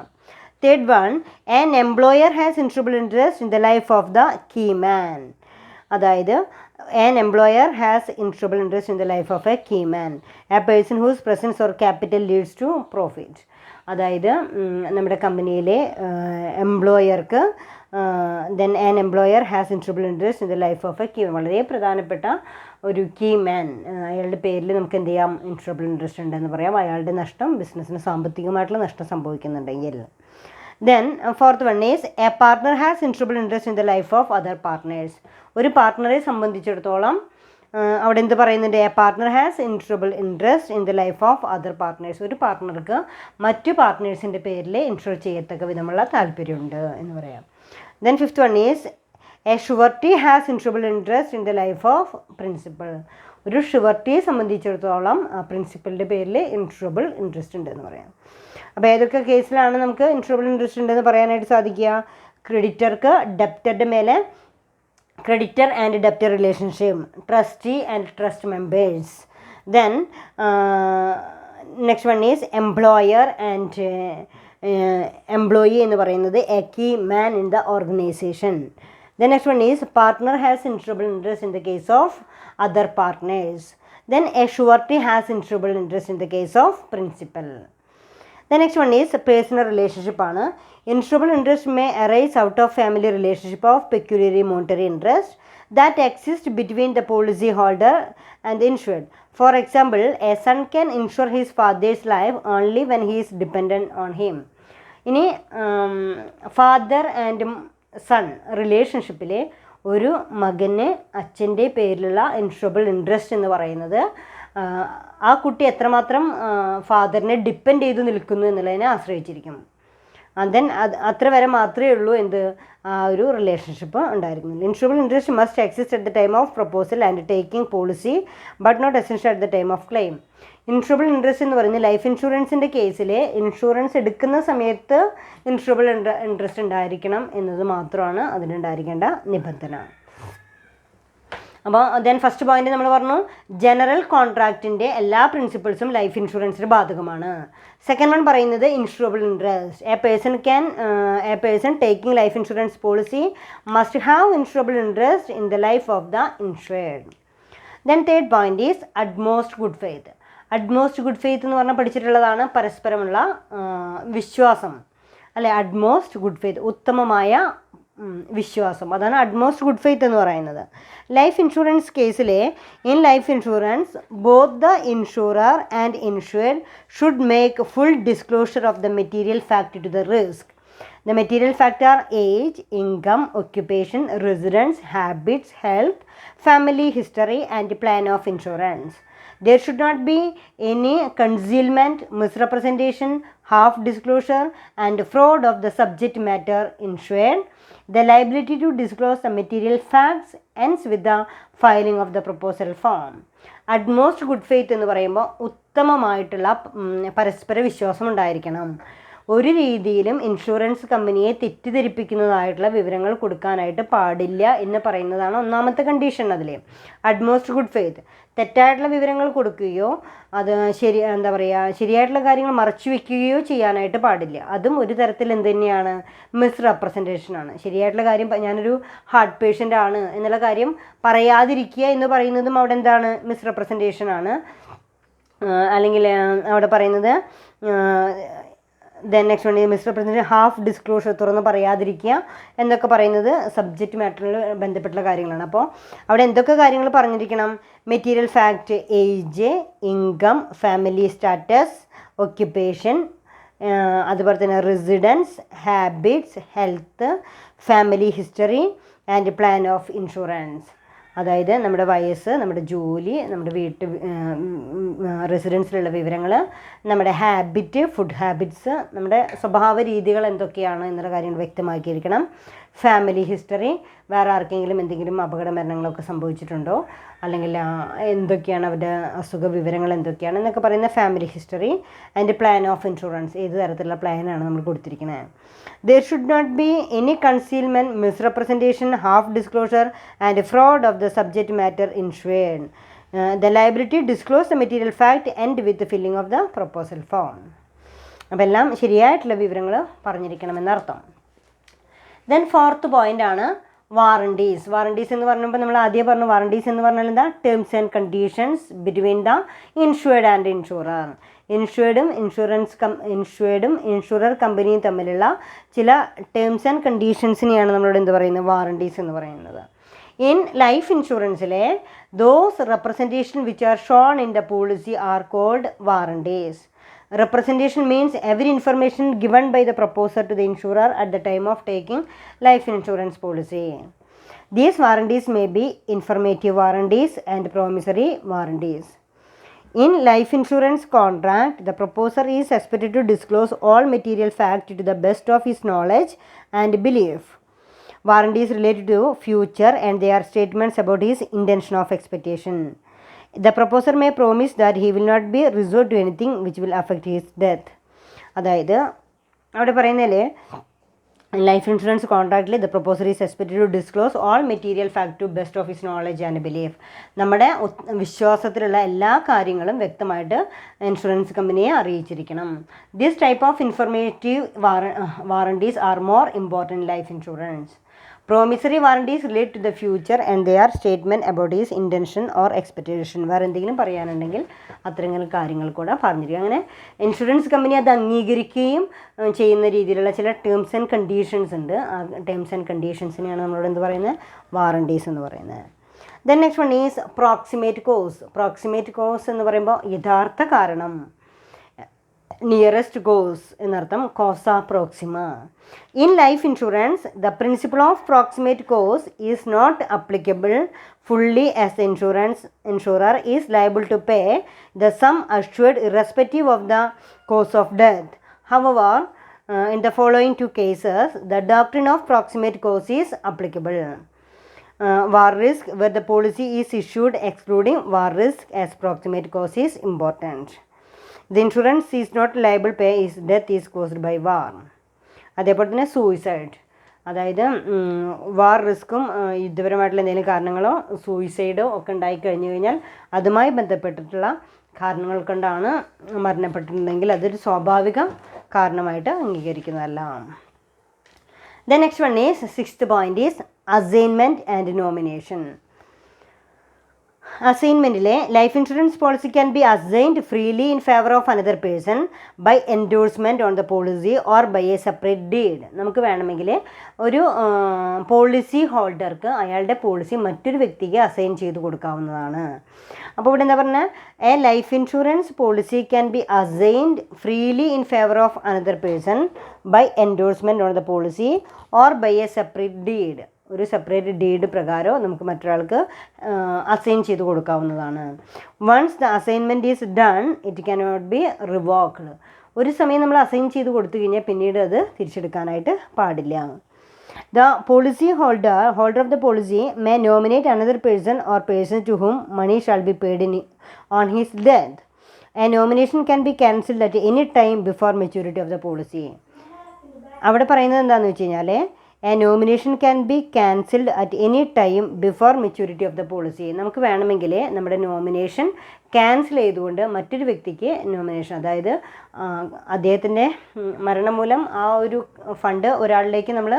Third one, an employer has insurable interest in the life of the key man. അതായത് an employer has insurable interest in the life of a key man, a person whose presence or capital leads to profit. അതായത് നമ്മുടെ കമ്പനിയിലെ എംപ്ലോയർക്ക് then an employer has insurable interest in the life of a key, വളരെ പ്രധാനപ്പെട്ട ഒരു key മാൻ, അയാളുടെ പേരിൽ നമുക്ക് എന്ത് ചെയ്യാം? ഇൻഷുറബിൾ ഇൻട്രസ്റ്റ് ഉണ്ടെന്ന് പറയാം. അയാളുടെ നഷ്ടം ബിസിനസ്സിന് സാമ്പത്തികമായിട്ടുള്ള നഷ്ടം സംഭവിക്കുന്നുണ്ടെങ്കിൽ. Then fourth one is a partner has insurable interest in the life of other partners. ഒരു പാർട്ട്ണറെ സംബന്ധിച്ചിടത്തോളം അവിടെ എന്ത് പറയുന്നുണ്ട്? A partner has insurable interest in the life of other partners. ഒരു പാർട്ട്ണർക്ക് മറ്റു പാർട്ട്നേഴ്സിൻ്റെ പേരിൽ ഇൻഷുർ ചെയ്യത്തക്ക വിധമുള്ള താല്പര്യമുണ്ട് എന്ന് പറയാം. Then fifth one is A surety has insurable interest in the life of principal. ഒരു ഷുവർട്ടിയെ സംബന്ധിച്ചിടത്തോളം ആ പ്രിൻസിപ്പലിൻ്റെ പേരിൽ ഇൻഷുറബിൾ ഇൻട്രസ്റ്റ് ഉണ്ടെന്ന് പറയാം. അപ്പോൾ ഏതൊക്കെ കേസിലാണ് നമുക്ക് ഇൻഷുറബിൾ ഇൻട്രസ്റ്റ് ഉണ്ടെന്ന് പറയാനായിട്ട് സാധിക്കുക? ക്രെഡിറ്റർക്ക് ഡെപ്റ്ററുടെ മേലെ creditor and debtor relationship, trustee and trust members. Then next one is employer and employee എന്ന് പറയുന്നത് a key man in the organisation. The next one is partner has insurable interest in the case of other partners. Then a surety has insurable interest in the case of principal. The next one is personal relationship. Insurable interest may arise out of family relationship of peculiar monetary interest that exists between the policy holder and the insured. For example, a son can insure his father's life only when he is dependent on him. ഇനി father and sun റിലേഷൻഷിപ്പിലെ ഒരു മകന് അച്ഛൻ്റെ പേരിലുള്ള insurable interest എന്ന് പറയുന്നത് ആ കുട്ടി എത്രമാത്രം ഫാദറിനെ ഡിപ്പെൻഡ് ചെയ്ത് നിൽക്കുന്നു എന്നുള്ളതിനെ ആശ്രയിച്ചിരിക്കും. ദെൻ അത്ര വരെ മാത്രമേ ഉള്ളൂ എന്ത് ആ ഒരു റിലേഷൻഷിപ്പ് ഉണ്ടായിരിക്കുന്നത്. Insurable interest must exist at the time of proposal and taking policy but not essential at the time of claim. Insurable interest എന്ന് പറയുന്നത് ലൈഫ് ഇൻഷുറൻസിൻ്റെ കേസിൽ ഇൻഷുറൻസ് എടുക്കുന്ന സമയത്ത് ഇൻഷുറബിൾ ഇൻട്രസ്റ്റ് ഉണ്ടായിരിക്കണം എന്നത് മാത്രമാണ് അതിനുണ്ടായിരിക്കേണ്ട നിബന്ധന. അപ്പോൾ ദെൻ ഫസ്റ്റ് പോയിന്റ് നമ്മൾ പറഞ്ഞു ജനറൽ കോൺട്രാക്റ്റിൻ്റെ എല്ലാ പ്രിൻസിപ്പിൾസും ലൈഫ് ഇൻഷുറൻസിന് ബാധകമാണ്. സെക്കൻഡ് വൺ പറയുന്നത് insurable interest. A person taking life insurance policy must have insurable interest in the life of the insured. Then third point is utmost good faith. Utmost good faith എന്ന് പറഞ്ഞാൽ പഠിച്ചിട്ടുള്ളതാണ് പരസ്പരമുള്ള വിശ്വാസം അല്ലെ. അഡ്മോസ്റ്റ് good faith ഉത്തമമായ വിശ്വാസം, അതാണ് അഡ്മോസ്റ്റ് good faith എന്ന് പറയുന്നത്. ലൈഫ് ഇൻഷുറൻസ് കേസിലെ in life insurance both the insurer and insured should make full disclosure of the material fact to the risk. The material facts are age, income, occupation, residence, habits, health, family history and plan of insurance. There should not be any concealment, misrepresentation, half disclosure and fraud of the subject matter insured. The liability to disclose the material facts ends with the filing of the proposal form. Utmost good faith എന്ന് പറയുമ്പോൾ ഉത്തമമായിട്ടുള്ള പരസ്പര വിശ്വാസം ഉണ്ടായിരിക്കണം. ഒരു രീതിയിലും insurance കമ്പനിയെ തെറ്റിദ്ധരിപ്പിക്കുന്നതായിട്ടുള്ള വിവരങ്ങൾ കൊടുക്കാനായിട്ട് പാടില്ല എന്ന് പറയുന്നതാണ് ഒന്നാമത്തെ കണ്ടീഷൻ. അതിൽ അഡ്മോസ്റ്റ് ഗുഡ് ഫെയ്ത്ത്, തെറ്റായിട്ടുള്ള വിവരങ്ങൾ കൊടുക്കുകയോ അത് ശരിയായിട്ടുള്ള കാര്യങ്ങൾ മറച്ചു വയ്ക്കുകയോ ചെയ്യാനായിട്ട് പാടില്ല. അതും ഒരു തരത്തിൽ എന്ത് തന്നെയാണ്, മിസ്റെപ്രസെൻറ്റേഷനാണ്. ശരിയായിട്ടുള്ള കാര്യം ഞാനൊരു ഹാർട്ട് പേഷ്യൻ്റ് ആണ് എന്നുള്ള കാര്യം പറയാതിരിക്കുക എന്ന് പറയുന്നതും അവിടെ എന്താണ്, മിസ്റെപ്രസെൻറ്റേഷനാണ്. അല്ലെങ്കിൽ അവിടെ പറയുന്നത് then next one misrepresentation, half disclosure, തുറന്ന് പറയാതിരിക്കുക എന്നൊക്കെ പറയുന്നത് സബ്ജക്റ്റ് മാറ്ററിൽ ബന്ധപ്പെട്ടുള്ള കാര്യങ്ങളാണ്. അപ്പോൾ അവിടെ എന്തൊക്കെ കാര്യങ്ങൾ പറഞ്ഞിരിക്കണം, material fact, age, income, family status, occupation, അതുപോലെ തന്നെ residence, habits, health, family history and plan of insurance. അതായത് നമ്മുടെ വയസ്സ്, നമ്മുടെ ജോലി, നമ്മുടെ റെസിഡൻസിലുള്ള വിവരങ്ങൾ, നമ്മുടെ ഹാബിറ്റ്, ഫുഡ് ഹാബിറ്റ്സ്, നമ്മുടെ സ്വഭാവ രീതികൾ എന്തൊക്കെയാണ് എന്നുള്ള കാര്യങ്ങൾ വ്യക്തമാക്കിയിരിക്കണം. ഫാമിലി ഹിസ്റ്ററി, വേറെ ആർക്കെങ്കിലും എന്തെങ്കിലും അപകട മരണങ്ങളൊക്കെ സംഭവിച്ചിട്ടുണ്ടോ, അല്ലെങ്കിൽ എന്തൊക്കെയാണ് അവരുടെ അസുഖ വിവരങ്ങൾ എന്തൊക്കെയാണ് എന്നൊക്കെ പറയുന്ന family history and plan of insurance, ഏത് തരത്തിലുള്ള പ്ലാനാണ് നമ്മൾ കൊടുത്തിരിക്കുന്നത്. There should not be any concealment, misrepresentation, half disclosure and fraud of the subject matter insured. The liability disclose the material fact end with the filling of the proposal form. അപ്പോൾ എല്ലാം ശരിയായിട്ടുള്ള വിവരങ്ങൾ പറഞ്ഞിരിക്കണമെന്നർത്ഥം. ദെൻ ഫോർത്ത് പോയിൻ്റ് ആണ് warranties. Warranties എന്ന് പറഞ്ഞപ്പോൾ നമ്മൾ ആദ്യം പറഞ്ഞു, വാറണ്ടീസ് എന്ന് പറഞ്ഞാൽ എന്താ, terms and conditions between the insured and insurer. ഇൻഷുർഡും ഇൻഷുറർ കമ്പനിയും തമ്മിലുള്ള ചില ടേംസ് ആൻഡ് കണ്ടീഷൻസിനെയാണ് നമ്മളോട് എന്ത് പറയുന്നത്, വാറണ്ടീസ് എന്ന് പറയുന്നത്. ഇൻ ലൈഫ് ഇൻഷുറൻസിലെ those representation which are shown in the policy are called warranties. Representation means every information given by the proposer to the insurer at the time of taking life insurance policy. These warranties may be informative warranties and promissory warranties. In life insurance contract, the proposer is expected to disclose all material facts to the best of his knowledge and belief. Warranties related to future and they are statements about his intention of expectation. The proposer may promise that he will not be resort to anything which will affect his death. അതായത് അവിടെ പറയുന്നതിൽ life insurance കോൺട്രാക്റ്റിൽ the proposer is expected to disclose all material fact to best of his knowledge and belief. നമ്മുടെ വിശ്വാസത്തിലുള്ള എല്ലാ കാര്യങ്ങളും വ്യക്തമായിട്ട് insurance കമ്പനിയെ അറിയിച്ചിരിക്കണം. This type of informative warranties are more important life insurance. Promissory warranties relate to the future and they are statement about his intention or expectation. വേറെ എന്തെങ്കിലും പറയാനുണ്ടെങ്കിൽ അത്തരം കാര്യങ്ങൾ കൂടെ പറഞ്ഞിരിക്കും. അങ്ങനെ ഇൻഷുറൻസ് കമ്പനി അത് അംഗീകരിക്കുകയും ചെയ്യുന്ന രീതിയിലുള്ള ചില ടേംസ് ആൻഡ് കണ്ടീഷൻസ് ഉണ്ട്. ആ ടേംസ് ആൻഡ് കണ്ടീഷൻസിനെയാണ് നമ്മളോട് എന്ത് പറയുന്നത്, വാറണ്ടീസ് എന്ന് പറയുന്നത്. Then next one is proximate cause. Proximate cause എന്ന് പറയുമ്പോൾ യഥാർത്ഥ കാരണം, നിയറസ്റ്റ് കോസ് എന്നർത്ഥം, കോസ പ്രോക്സിമ. In life insurance, the principle of proximate cause is not applicable fully as the insurer is liable to pay the sum assured irrespective of the cause of death. However, in the following two cases, the doctrine of proximate cause is applicable. War risk, where the policy is issued excluding war risk as proximate cause is important. The insurance is not liable to pay if death is caused by war. അതേപോലെ തന്നെ suicide, അതായത് വാർ റിസ്ക്കും യുദ്ധപരമായിട്ടുള്ള എന്തെങ്കിലും കാരണങ്ങളോ സൂയിസൈഡോ ഒക്കെ ഉണ്ടായിക്കഴിഞ്ഞു കഴിഞ്ഞാൽ അതുമായി ബന്ധപ്പെട്ടിട്ടുള്ള കാരണങ്ങൾ കൊണ്ടാണ് മരണപ്പെട്ടിട്ടുണ്ടെങ്കിൽ അതൊരു സ്വാഭാവിക കാരണമായിട്ട് അംഗീകരിക്കുന്നതല്ല. The next one is sixth point is assignment and nomination. അസൈൻമെൻറ്റിലെ life insurance policy can be assigned freely in favour of another person by endorsement on the policy or by a separate deed. നമുക്ക് വേണമെങ്കിൽ ഒരു policy ഹോൾഡർക്ക് അയാളുടെ policy മറ്റൊരു വ്യക്തിക്ക് assign ചെയ്ത് കൊടുക്കാവുന്നതാണ്. അപ്പോൾ ഇവിടെ എന്താ പറഞ്ഞാൽ, a life insurance policy can be assigned freely in favour of another person by endorsement on the policy or by a separate deed. ഒരു സെപ്പറേറ്റ് ഡീഡ് പ്രകാരം നമുക്ക് മറ്റൊരാൾക്ക് അസൈൻ ചെയ്ത് കൊടുക്കാവുന്നതാണ്. Once the assignment is done it cannot be revoked. ഒരു സമയം നമ്മൾ assign ചെയ്ത് കൊടുത്തു കഴിഞ്ഞാൽ പിന്നീട് അത് തിരിച്ചെടുക്കാനായിട്ട് പാടില്ല. The policy holder of the policy may nominate another person or person to whom money shall be paid on his death. A nomination can be cancelled at any time before maturity of the policy. അവിടെ പറയുന്നത് എന്താണെന്ന് വെച്ച് കഴിഞ്ഞാൽ, a nomination can be cancelled at any time before maturity of the policy. നമുക്ക് വേണമെങ്കിൽ നമ്മുടെ nomination cancel ചെയ്തുകൊണ്ട് മറ്റൊരു വ്യക്തിക്ക് നോമിനേഷൻ, അതായത് അദ്ദേഹത്തിൻ്റെ മരണം മൂലം ആ ഒരു ഫണ്ട് ഒരാളിലേക്ക് നമ്മൾ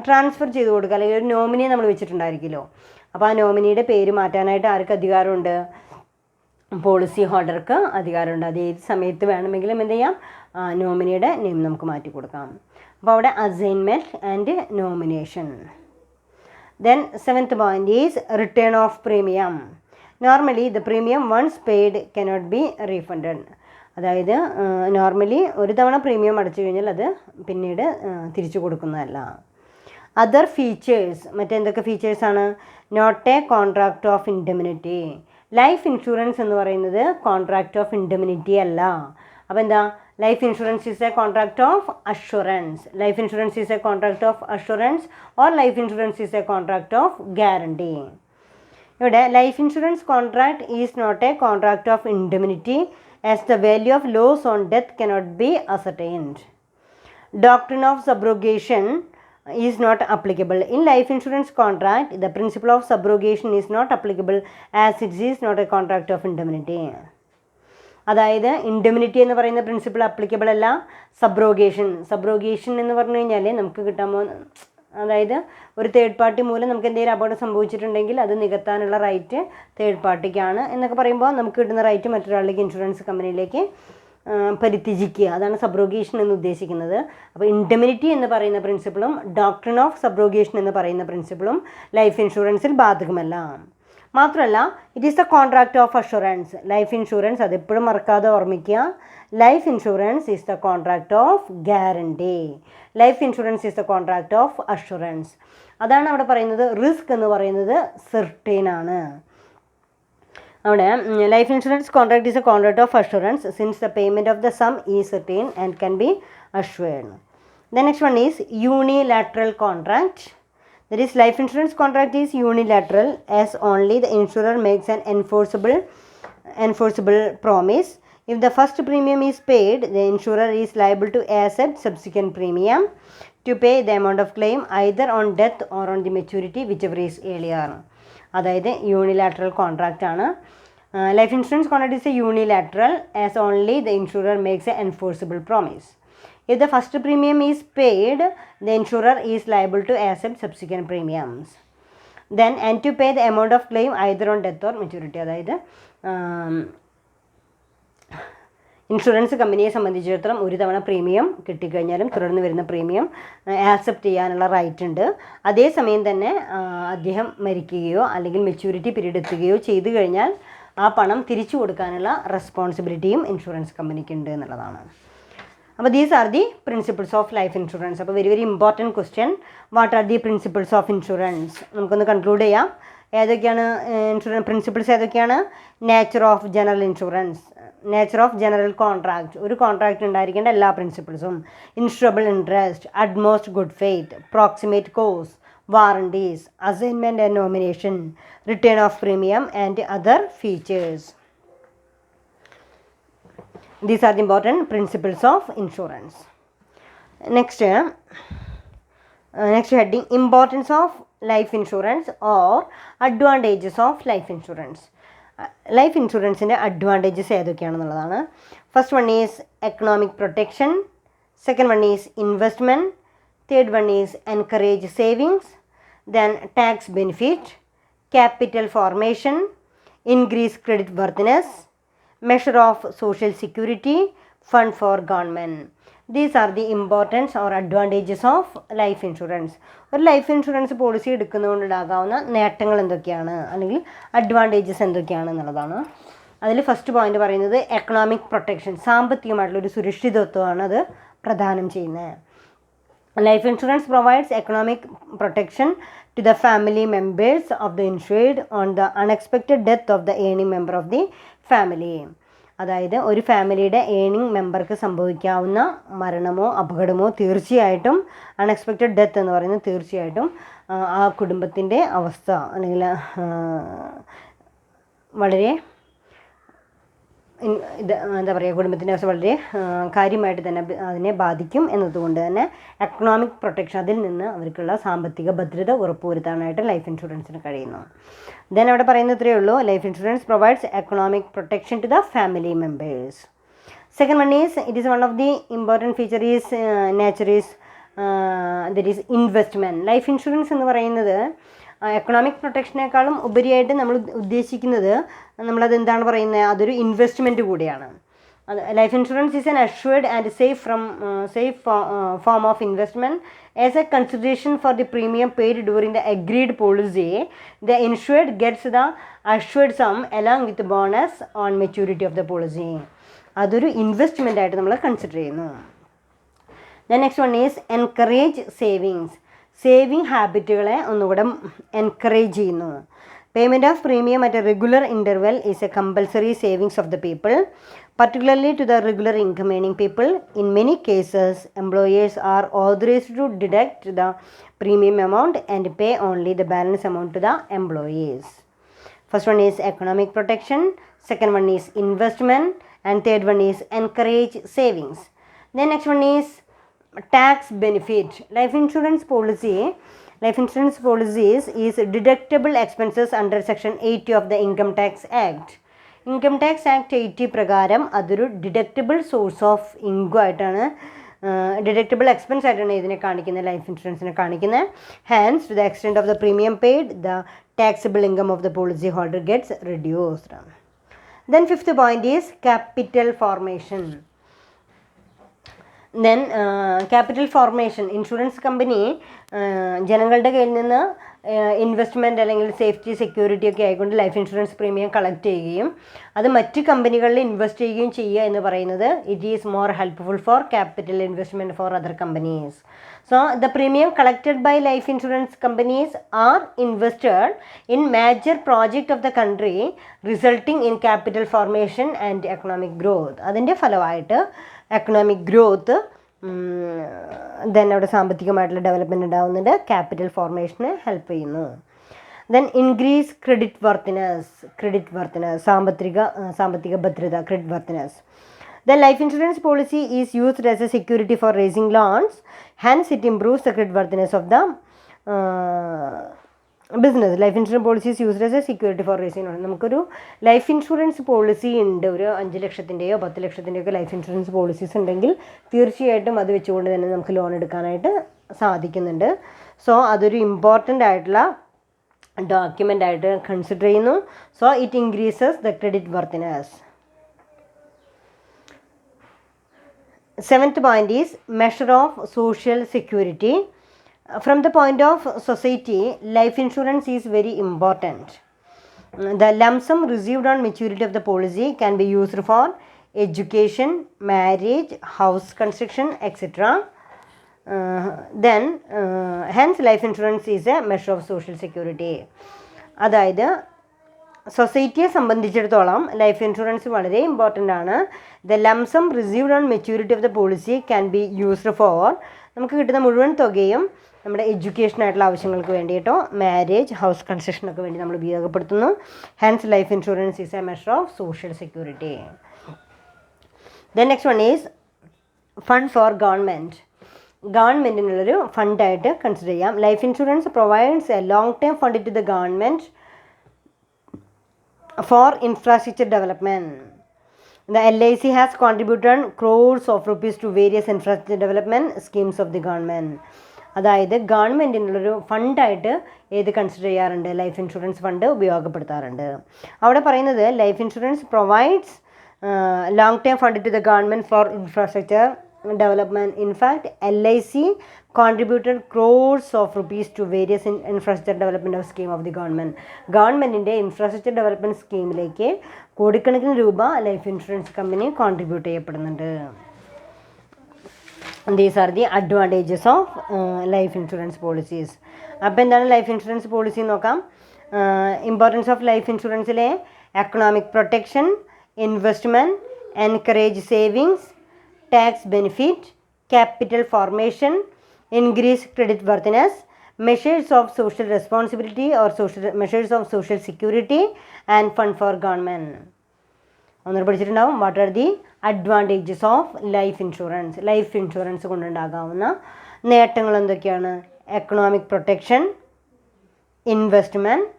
ട്രാൻസ്ഫർ ചെയ്ത് കൊടുക്കുക, അല്ലെങ്കിൽ ഒരു നോമിനിയെ നമ്മൾ വെച്ചിട്ടുണ്ടായിരിക്കുമല്ലോ. അപ്പോൾ ആ നോമിനിയുടെ പേര് മാറ്റാനായിട്ട് ആർക്ക് അധികാരമുണ്ട്? പോളിസി ഹോൾഡർക്ക് അധികാരമുണ്ട്. അത് ഏത് സമയത്ത് വേണമെങ്കിലും എന്ത് ചെയ്യാം, നോമിനിയുടെ നെയിം നമുക്ക് മാറ്റി കൊടുക്കാം. അപ്പോൾ അവിടെ assignment and nomination. Then seventh point is return of premium. Normally the premium once paid cannot be refunded. അതായത് നോർമലി ഒരു തവണ പ്രീമിയം അടച്ചു കഴിഞ്ഞാൽ അത് പിന്നീട് തിരിച്ചു കൊടുക്കുന്നതല്ല. അതർ ഫീച്ചേഴ്സ്, മറ്റെന്തൊക്കെ ഫീച്ചേഴ്സാണ്? Not a contract of indemnity. Life insurance എന്ന് പറയുന്നത് കോൺട്രാക്റ്റ് ഓഫ് ഇൻഡെമിനിറ്റി അല്ല. അപ്പോൾ എന്താ? Life insurance is a contract of assurance. Life insurance is a contract of assurance or life insurance is a contract of guarantee. ഇവിടെ life insurance contract is not a contract of indemnity as the value of loss on death cannot be ascertained. Doctrine of subrogation is not applicable. In life insurance contract, the principle of subrogation is not applicable as it is not a contract of indemnity. അതായത് indemnity എന്ന് പറയുന്ന principle applicable അല്ല. സബ്രോഗേഷൻ എന്ന് പറഞ്ഞു കഴിഞ്ഞാൽ നമുക്ക് കിട്ടാമോ, അതായത് ഒരു തേർഡ് പാർട്ടി മൂലം നമുക്ക് എന്തെങ്കിലും അപകടം സംഭവിച്ചിട്ടുണ്ടെങ്കിൽ അത് നികത്താനുള്ള റൈറ്റ് തേർഡ് പാർട്ടിക്കാണ് എന്നൊക്കെ പറയുമ്പോൾ നമുക്ക് കിട്ടുന്ന റൈറ്റ് മറ്റൊരാളിലേക്ക് ഇൻഷുറൻസ് കമ്പനിയിലേക്ക് പരിത്യജിക്കുക. അതാണ് സബ്രോഗേഷൻ എന്ന് ഉദ്ദേശിക്കുന്നത്. അപ്പോൾ ഇൻഡെമിനിറ്റി എന്ന് പറയുന്ന പ്രിൻസിപ്പിളും ഡോക്ട്രിൻ ഓഫ് സബ്രോഗേഷൻ എന്ന് പറയുന്ന പ്രിൻസിപ്പിളും ലൈഫ് ഇൻഷുറൻസിൽ ബാധകമല്ല. മാത്രമല്ല it is the contract of assurance. Life insurance അതെപ്പോഴും മറക്കാതെ ഓർമ്മിക്കുക. Life insurance is the contract of guarantee. Life insurance is the contract of assurance. അതാണ് അവിടെ പറയുന്നത്. റിസ്ക് എന്ന് പറയുന്നത് സെർട്ടൈൻ ആണ്. അവിടെ life insurance contract is a contract of assurance since the payment of the sum is certain and can be assured. The next one is unilateral contract. That is, life insurance contract is unilateral as only the insurer makes an enforceable promise. If the first premium is paid, the insurer is liable to accept subsequent premium to pay the amount of claim either on death or on the maturity, whichever is earlier. അതായത് unilateral contract ആണ്. Life insurance contract is A unilateral as only the insurer makes A enforceable promise. If the first premium is paid, the insurer is liable to accept subsequent premiums. Then and to pay the amount of claim either on death or maturity. അതായത് insurance കമ്പനിയെ സംബന്ധിച്ചിടത്തോളം ഒരു തവണ premium കിട്ടിക്കഴിഞ്ഞാലും തുടർന്ന് വരുന്ന premium accept ചെയ്യാനുള്ള right ഉണ്ട്. അതേസമയം തന്നെ അദ്ദേഹം മരിക്കുകയോ അല്ലെങ്കിൽ മെച്യൂരിറ്റി പീരീഡ് എത്തുകയോ ചെയ്തു കഴിഞ്ഞാൽ ആ പണം തിരിച്ചു കൊടുക്കാനുള്ള റെസ്പോൺസിബിലിറ്റിയും ഇൻഷുറൻസ് കമ്പനിക്ക് ഉണ്ട് എന്നുള്ളതാണ്. അപ്പോൾ these are the principles of life insurance. അപ്പോൾ very very important question, what are the principles of insurance? നമുക്കൊന്ന് കൺക്ലൂഡ് ചെയ്യാം. ഏതൊക്കെയാണ് ഇൻഷുറൻസ് പ്രിൻസിപ്പിൾസ്? ഏതൊക്കെയാണ്? Nature of general insurance, nature of general contract, ഒരു കോൺട്രാക്റ്റ് ഉണ്ടായിരിക്കേണ്ട എല്ലാ പ്രിൻസിപ്പിൾസും. Insurable interest, utmost good faith, proximate cause, warranties, assignment and nomination, return of premium and other features. These are the important principles of insurance. Next heading, importance of life insurance or advantages of life insurance. Life ഇൻഷുറൻസിൻ്റെ advantages ഏതൊക്കെയാണെന്നുള്ളതാണ്. First one is economic protection, second one is investment, third one is encourage savings, then tax benefit, capital formation, increase credit worthiness, measure of social security, fund for government. These are the importance or advantages of life insurance. ഒരു life insurance policy എടുക്കുന്നതുകൊണ്ടുണ്ടാകാവുന്ന നേട്ടങ്ങൾ എന്തൊക്കെയാണ് അല്ലെങ്കിൽ advantages എന്തൊക്കെയാണ് എന്നുള്ളതാണ്. അതിൽ first point പറയുന്നത് economic protection, സാമ്പത്തികമായിട്ടുള്ളൊരു സുരക്ഷിതത്വമാണ് അത് പ്രദാനം ചെയ്യുന്നത്. Life insurance provides economic protection to the family members of the insured on the unexpected death of the earning member of the family. അതായത് ഒരു ഫാമിലിയുടെ ഏണിംഗ് മെമ്പർക്ക് സംഭവിക്കാവുന്ന മരണമോ അപകടമോ തീർച്ചയായിട്ടും അൺഎക്സ്പെക്റ്റഡ് ഡെത്ത് എന്ന് പറയുന്നത് തീർച്ചയായിട്ടും ആ കുടുംബത്തിൻ്റെ അവസ്ഥ അല്ലെങ്കിൽ വളരെ എന്താ പറയുക, കുടുംബത്തിൻ്റെ അവസ്ഥ വളരെ കാര്യമായിട്ട് തന്നെ അതിനെ ബാധിക്കും എന്നതുകൊണ്ട് തന്നെ എക്കണോമിക് പ്രൊട്ടക്ഷൻ, അതിൽ നിന്ന് അവർക്കുള്ള സാമ്പത്തിക ഭദ്രത ഉറപ്പുവരുത്താനായിട്ട് ലൈഫ് ഇൻഷുറൻസിന് കഴിയുന്നു. ദെൻ അവിടെ പറയുന്നത് ഇത്രയേ ഉള്ളൂ, life insurance provides economic protection to the family members. Second one is it is one of the important feature is nature is that is investment. Life insurance എന്ന് പറയുന്നത് എക്കണോമിക് പ്രൊട്ടക്ഷനേക്കാളും ഉപരിയായിട്ട് നമ്മൾ ഉദ്ദേശിക്കുന്നത്, നമ്മളത് എന്താണ് പറയുന്നത്, അതൊരു ഇൻവെസ്റ്റ്മെൻറ്റ് കൂടിയാണ്. Life insurance is an assured and safe form of investment. As a consideration for the premium paid during the agreed policy, the insured gets the assured sum along with bonus on maturity of the policy. അതൊരു investment ആയിട്ട് നമ്മൾ consider ചെയ്യുന്നു. The next one is encourage savings. Saving ഹാബിറ്റുകളെ ഒന്നുകൂടെ encourage ചെയ്യുന്നു. Payment of premium at a regular interval is a compulsory savings of the people, particularly to the regular income earning people. In many cases, employers are authorized to deduct the premium amount and pay only the balance amount to the employees. First one is economic protection, second one is investment, and third one is encourage savings. Then next one is tax benefit. Life insurance policies is deductible expenses under section 80 of the Income Tax Act. Income tax act 80 പ്രകാരം അതൊരു deductible source of income ആയിട്ടാണ്, deductible expense ആയിട്ടാണ് ഇതിനെ കാണിക്കുന്നത്, life ഇൻഷുറൻസിനെ കാണിക്കുന്നത്. Hence to the extent of the premium paid, the taxable income of the policy holder gets reduced. Then fifth point is capital formation. Then capital formation, insurance company ജനങ്ങളുടെ കയ്യിൽ നിന്ന് investment അല്ലെങ്കിൽ safety security ഒക്കെ ആയിക്കൊണ്ട് life insurance premium collect ചെയ്യുകയും അത് മറ്റ് കമ്പനികളിൽ ഇൻവെസ്റ്റ് ചെയ്യുകയും ചെയ്യുക എന്ന് പറയുന്നത് it is more helpful for capital investment for other companies. So the premium collected by life insurance companies are invested in major project of the country, resulting in capital formation and economic growth. അതിൻ്റെ ഫലമായിട്ട് economic growth then അവിടെ സാമ്പത്തികമായിട്ടുള്ള development ഉണ്ടാകുന്നുണ്ട്, capital ഫോർമേഷന് help ചെയ്യുന്നു. Then increase credit worthiness സാമ്പത്തിക ഭദ്രത, credit worthiness. The life insurance policy is used as a security for raising loans, hence it improves the creditworthiness of the business. Life insurance policy is used as a security for raising loans. നമുക്കൊരു life insurance policy ഉണ്ട്, ഒരു 5 ലക്ഷത്തിൻ്റെയോ 10 ലക്ഷത്തിൻ്റെയോ ഒക്കെ life insurance policies ഉണ്ടെങ്കിൽ തീർച്ചയായിട്ടും അത് വെച്ചുകൊണ്ട് തന്നെ നമുക്ക് ലോൺ എടുക്കാനായിട്ട് സാധിക്കുന്നുണ്ട്. സോ അതൊരു ഇമ്പോർട്ടൻ്റ് ആയിട്ടുള്ള ഡോക്യുമെൻ്റ് ആയിട്ട് കൺസിഡർ ചെയ്യുന്നു. So it increases the credit worthiness. 7th point is measure of social security. From the point of society, life insurance is very important. The lump sum received on maturity of the policy can be used for education, marriage, house construction, etc. Hence life insurance is a measure of social security. അതായത് സൊസൈറ്റിയെ സംബന്ധിച്ചിടത്തോളം life insurance വളരെ important ആണ്. The lump sum received on maturity of the policy can be used for, നമുക്ക് കിട്ടുന്ന മുഴുവൻ തുകയും നമ്മുടെ എഡ്യൂക്കേഷനായിട്ടുള്ള ആവശ്യങ്ങൾക്ക് വേണ്ടിയിട്ടോ മാരേജ്, ഹൗസ് കൺസ്ട്രക്ഷനൊക്കെ വേണ്ടി നമ്മൾ ഉപയോഗപ്പെടുത്തുന്നു. Hence life insurance is a measure of social security. Then next one is fund for government. ഗവൺമെൻറ്റിനുള്ളൊരു ഫണ്ടായിട്ട് കൺസിഡർ ചെയ്യാം. Life insurance provides a long term fund to the government for infrastructure development. The LIC has contributed crores of rupees to various infrastructure development schemes of the government. അതായത് ഗവൺമെൻറ്റിനുള്ളൊരു ഫണ്ടായിട്ട് ഏത് consider ചെയ്യാറുണ്ട്, life insurance fund ഉപയോഗപ്പെടുത്താറുണ്ട്. അവിടെ പറയുന്നത് life insurance provides long term fund to the government for infrastructure development. In fact, LIC contributed crores of rupees to various infrastructure development of scheme of the government. ഗവൺമെൻറ്റിൻ്റെ infrastructure development സ്കീമിലേക്ക് കോടിക്കണക്കിന് രൂപ life insurance company contribute ചെയ്യപ്പെടുന്നുണ്ട്. These are the advantages of life insurance policies. അപ്പോൾ എന്താണ് life insurance policy നോക്കാം. Importance of life ഇൻഷുറൻസിലെ economic protection, investment, encourage savings, tax benefit, capital formation, increased credit worthiness, measures of social responsibility or measures of social security and fund for government. ഒന്നൂടെ പഠിച്ചിട്ടുണ്ടാവും. What are the advantages of life insurance. Life insurance കൊണ്ടുണ്ടാകാവുന്ന നേട്ടങ്ങൾ എന്തൊക്കെയാണ്? Economic protection, investment,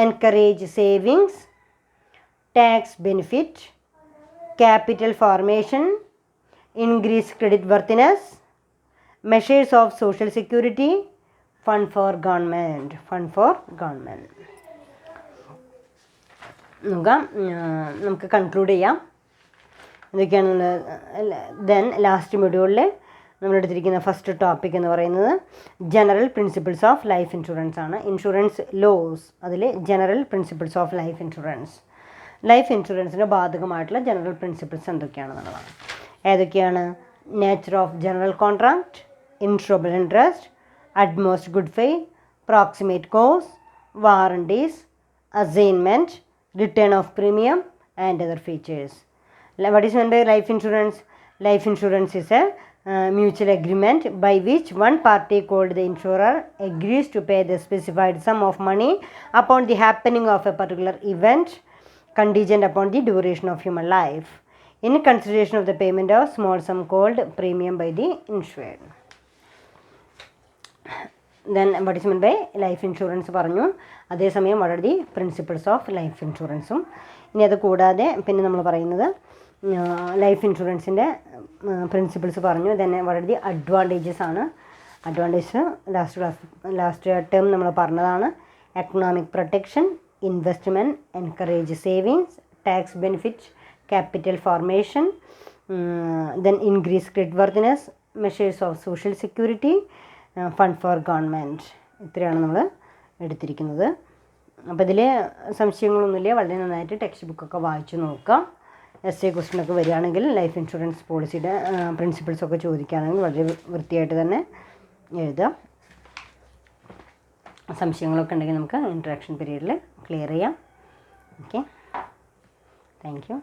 encourage savings, tax benefit, capital formation, increased credit worthiness, measures of social security, fund for government. നമുക്ക് conclude ചെയ്യാം എന്തൊക്കെയാണെന്ന്. Then last മൊഡ്യൂളിൽ നമ്മൾ എടുത്തിരിക്കുന്ന first topic എന്ന് പറയുന്നത് general principles of life insurance ആണ്. ഇൻഷുറൻസ് ലോസ്, അതിൽ general principles of life insurance, life ഇൻഷുറൻസിന് ബാധകമായിട്ടുള്ള ജനറൽ പ്രിൻസിപ്പിൾസ് എന്തൊക്കെയാണെന്നുള്ളതാണ്. ഏതൊക്കെയാണ്? Nature of general contract, insurable interest, utmost good faith, proximate cause, warranties, assignment, return of premium and other features. What is meant by life insurance? Life insurance is a mutual agreement by which one party called the insurer agrees to pay the specified sum of money upon the happening of a particular event contingent upon the duration of human life in consideration of the payment of small sum called premium by the insured. Then what is meant by life insurance പറഞ്ഞു. അതേസമയം what are the principles of life insurance? ഇനി അത് കൂടാതെ പിന്നെ നമ്മൾ പറയുന്നത് life ഇൻഷുറൻസിൻ്റെ principles പറഞ്ഞു. തന്നെ what are the advantages ആണ്. അഡ്വാൻറ്റേജ് ലാസ്റ്റ് ടേം നമ്മൾ പറഞ്ഞതാണ്. Economic protection, investment, encourage savings, tax benefit, capital formation, then increase credit worthiness, measures of social security, fund for government. ഇത്രയാണ് നമ്മൾ എടുത്തിരിക്കുന്നത്. അപ്പോൾ ഇതിൽ സംശയങ്ങളൊന്നുമില്ല. വളരെ നന്നായിട്ട് ടെക്സ്റ്റ് ബുക്കൊക്കെ വായിച്ചു നോക്കാം. എസ് എ ക്വസ്റ്റ്യനൊക്കെ വരികയാണെങ്കിൽ ലൈഫ് ഇൻഷുറൻസ് പോളിസിയുടെ പ്രിൻസിപ്പിൾസൊക്കെ ചോദിക്കുകയാണെങ്കിൽ വളരെ വൃത്തിയായിട്ട് തന്നെ എഴുതാം. സംശയങ്ങളൊക്കെ ഉണ്ടെങ്കിൽ നമുക്ക് ഇൻട്രാക്ഷൻ പീരീഡിൽ ക്ലിയർ ചെയ്യാം. Okay, thank you.